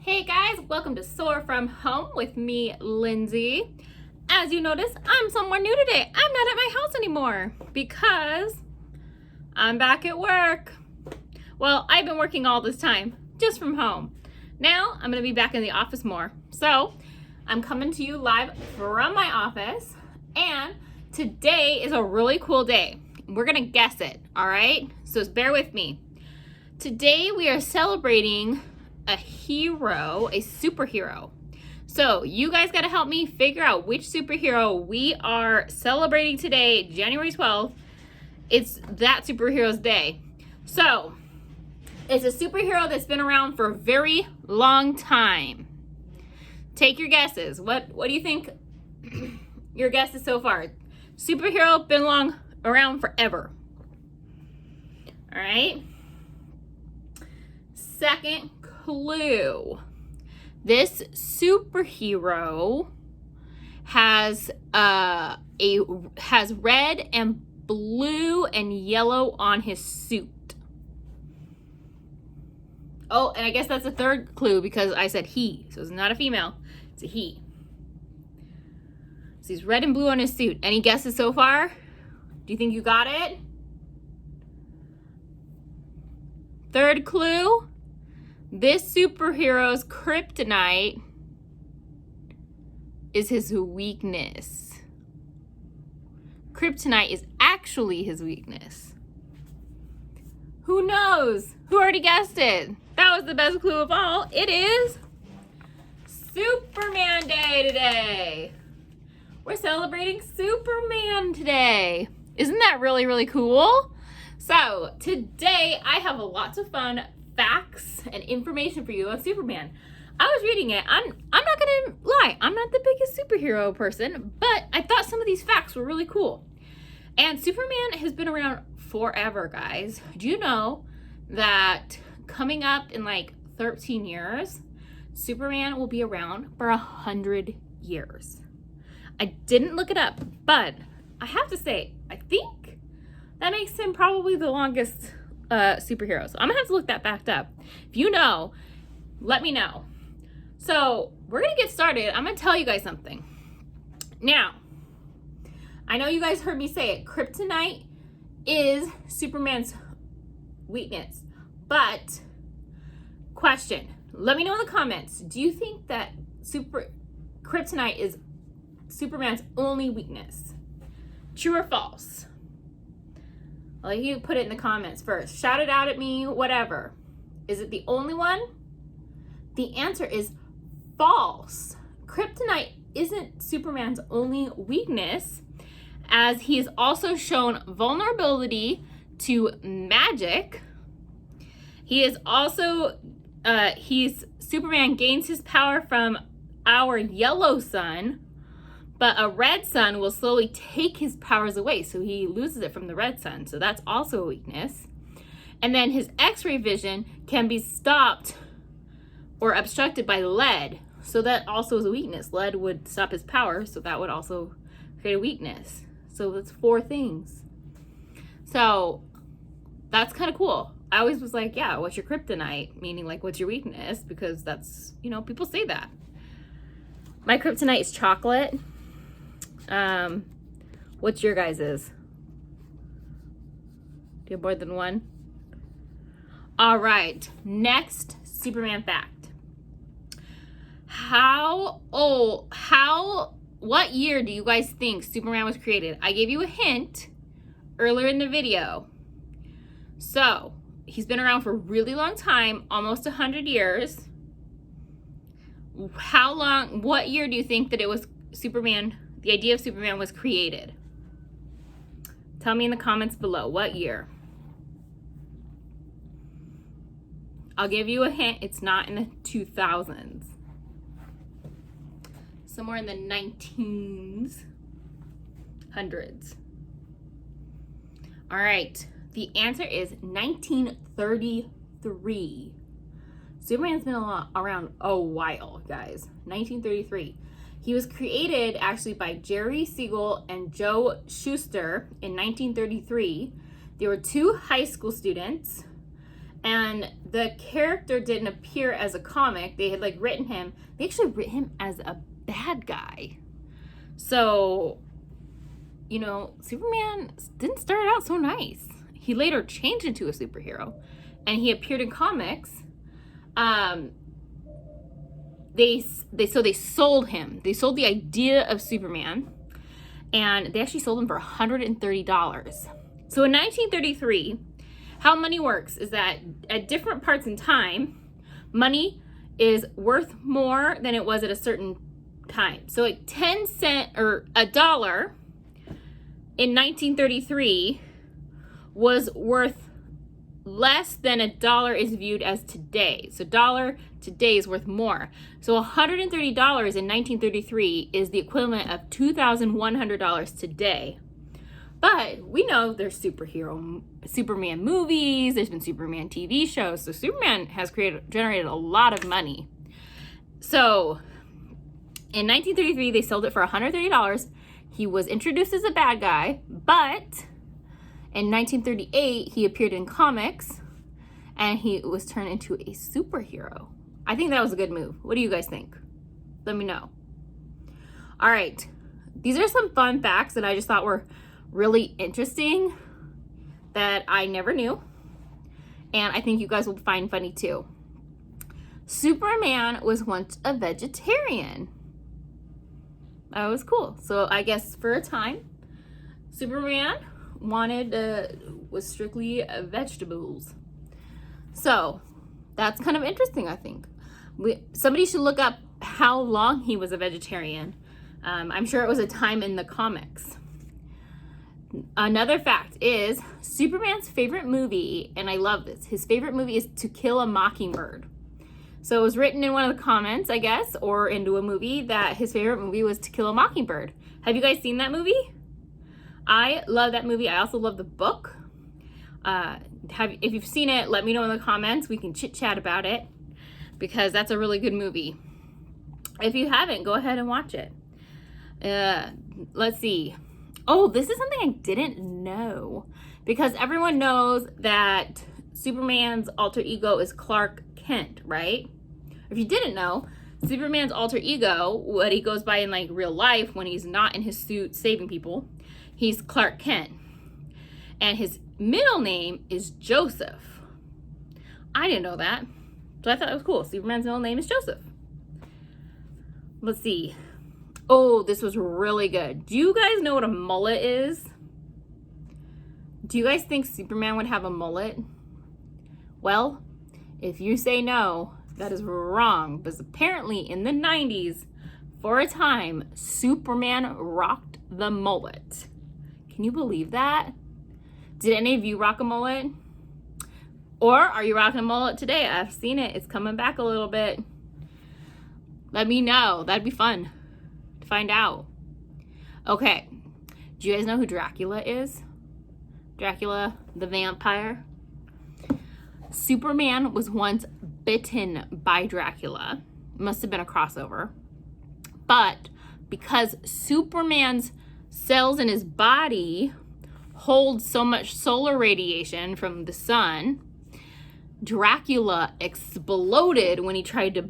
Hey guys, welcome to SOAR from home with me, Lindsay. As you notice, I'm somewhere new today. I'm not at my house anymore because I'm back at work. Well, I've been working all this time just from home. Now I'm gonna be back in the office more. So I'm coming to you live from my office, and today is a really cool day. We're gonna guess it, all right? So bear with me. Today we are celebrating a hero, a superhero. So you guys got to help me figure out which superhero we are celebrating today, January 12th. It's that superhero's day. So it's a superhero that's been around for a very long time. Take your guesses. What do you think your guesses so far? Superhero been around forever. All right. Second clue. This superhero has red and blue and yellow on his suit. Oh, and I guess that's a third clue because I said he, so it's not a female, it's a he. So he's red and blue on his suit. Any guesses so far? Do you think you got it? Third clue. This superhero's kryptonite is his weakness. Kryptonite is actually his weakness. Who knows? Who already guessed it? That was the best clue of all. It is Superman Day today. We're celebrating Superman today. Isn't that really, really cool? So today I have lots of fun facts and information for you on Superman. I was reading it. I'm not gonna lie, I'm not the biggest superhero person, but I thought some of these facts were really cool. And Superman has been around forever, guys. Do you know that coming up in like 13 years, Superman will be around for 100 years? I didn't look it up, but I have to say, I think that makes him probably the longest superhero. So I'm gonna have to look that back up. If you know, let me know. So we're gonna get started. I'm gonna tell you guys something. Now, I know you guys heard me say it. Kryptonite is Superman's weakness. But question, let me know in the comments. Do you think that Kryptonite is Superman's only weakness? True or false? I'll let you put it in the comments first. Shout it out at me, whatever. Is it the only one? The answer is false. Kryptonite isn't Superman's only weakness, as he has also shown vulnerability to magic. He is also, Superman gains his power from our yellow sun, but a red sun will slowly take his powers away, so he loses it from the red sun. So that's also a weakness. And then his X-ray vision can be stopped or obstructed by lead. So that also is a weakness. Lead would stop his power, so that would also create a weakness. So that's 4 things. So that's kind of cool. I always was like, yeah, what's your kryptonite? Meaning like, what's your weakness? Because that's, people say that. My kryptonite is chocolate. What's your guys's? Do you have more than one? All right, next Superman fact. What year do you guys think Superman was created? I gave you a hint earlier in the video. So, he's been around for a really long time, almost 100 years. What year do you think that it was the idea of Superman was created? Tell me in the comments below. What year? I'll give you a hint. It's not in the 2000s. Somewhere in the 1900s. All right. The answer is 1933. Superman's been around a while, guys. 1933. He was created actually by Jerry Siegel and Joe Shuster in 1933. They were 2 high school students, And the character didn't appear as a comic. They had like written him. They actually written him as a bad guy. So, you know, Superman didn't start out so nice. He later changed into a superhero, and he appeared in comics. They sold him. They sold the idea of Superman, and they actually sold him for $130. So in 1933, how money works is that at different parts in time, money is worth more than it was at a certain time. So like 10 cents or $1 in 1933 was worth less than $1 is viewed as today. So dollar today is worth more. So $130 in 1933 is the equivalent of $2,100 today. But we know there's Superman movies, there's been Superman TV shows, so Superman has generated a lot of money. So in 1933, they sold it for $130. He was introduced as a bad guy, but in 1938, he appeared in comics, and he was turned into a superhero. I think that was a good move. What do you guys think? Let me know. All right, these are some fun facts that I just thought were really interesting that I never knew, and I think you guys will find funny too. Superman was once a vegetarian. That was cool. So I guess for a time, Superman was strictly vegetables. So that's kind of interesting, I think. Somebody should look up how long he was a vegetarian. I'm sure it was a time in the comics. Another fact is Superman's favorite movie, and I love this, his favorite movie is To Kill a Mockingbird. So it was written in one of the comments, I guess, or into a movie, that his favorite movie was To Kill a Mockingbird. Have you guys seen that movie? I love that movie. I also love the book. If you've seen it, let me know in the comments. We can chit chat about it, because that's a really good movie. If you haven't, go ahead and watch it. Let's see. Oh, this is something I didn't know, because everyone knows that Superman's alter ego is Clark Kent, right? If you didn't know, Superman's alter ego, what he goes by in like real life when he's not in his suit saving people, he's Clark Kent. And his middle name is Joseph. I didn't know that, so I thought it was cool. Superman's middle name is Joseph. Let's see. Oh, this was really good. Do you guys know what a mullet is? Do you guys think Superman would have a mullet? Well, if you say no, that is wrong, because apparently in the 90s, for a time, Superman rocked the mullet. Can you believe that? Did any of you rock a mullet? Or are you rocking a mullet today? I've seen it. It's coming back a little bit. Let me know. That'd be fun to find out. Okay. Do you guys know who Dracula is? Dracula the vampire. Superman was once bitten by Dracula. Must have been a crossover. But because Superman's cells in his body hold so much solar radiation from the sun, Dracula exploded when he tried to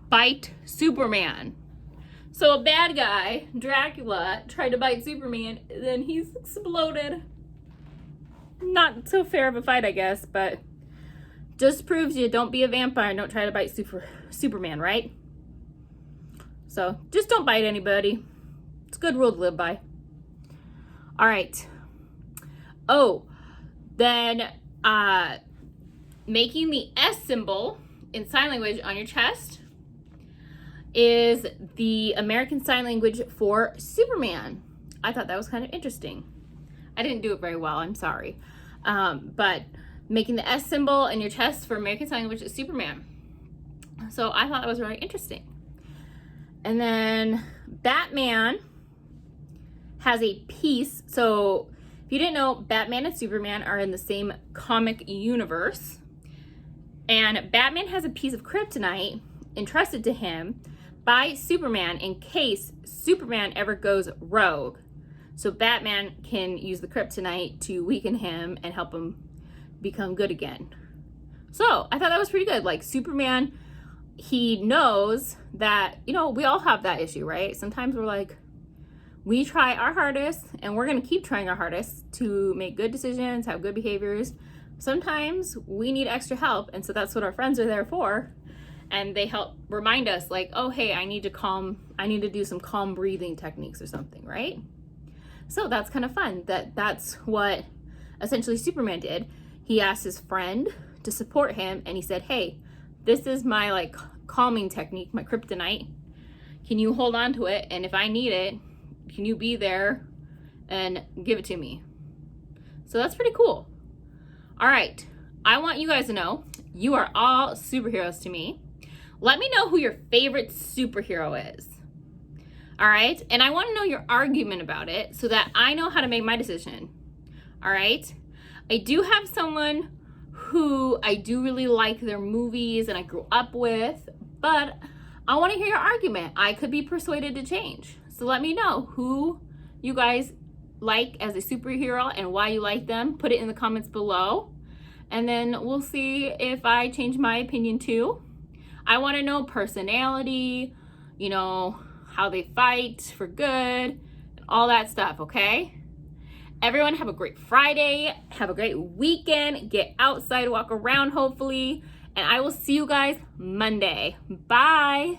bite Superman. So a bad guy, Dracula, tried to bite Superman, then he's exploded. Not so fair of a fight, I guess, but just proves you don't be a vampire and don't try to bite Superman, right? So just don't bite anybody. It's a good rule to live by. All right. Oh, then making the S symbol in sign language on your chest is the American Sign Language for Superman. I thought that was kind of interesting. I didn't do it very well, I'm sorry. But making the S symbol in your chest for American Sign Language is Superman. So I thought that was really interesting. And then Batman has a piece. So if you didn't know, Batman and Superman are in the same comic universe. And Batman has a piece of kryptonite entrusted to him by Superman in case Superman ever goes rogue. So Batman can use the kryptonite to weaken him and help him become good again. So I thought that was pretty good. Like Superman, he knows that, you know, we all have that issue, right? Sometimes we're like, we try our hardest and we're going to keep trying our hardest to make good decisions, have good behaviors. Sometimes we need extra help. And so that's what our friends are there for. And they help remind us like, oh, hey, I need to do some calm breathing techniques or something, right? So that's kind of fun. That's what essentially Superman did. He asked his friend to support him and he said, hey, this is my like calming technique, my kryptonite. Can you hold on to it? And if I need it, can you be there and give it to me? So that's pretty cool. All right, I want you guys to know you are all superheroes to me. Let me know who your favorite superhero is. All right, and I want to know your argument about it so that I know how to make my decision. All right, I do have someone who I do really like their movies and I grew up with, but I want to hear your argument. I could be persuaded to change. So let me know who you guys like as a superhero and why you like them. Put it in the comments below. And then we'll see if I change my opinion too. I want to know personality, you know, how they fight for good, and all that stuff, okay? Everyone have a great Friday. Have a great weekend. Get outside, walk around hopefully. And I will see you guys Monday. Bye.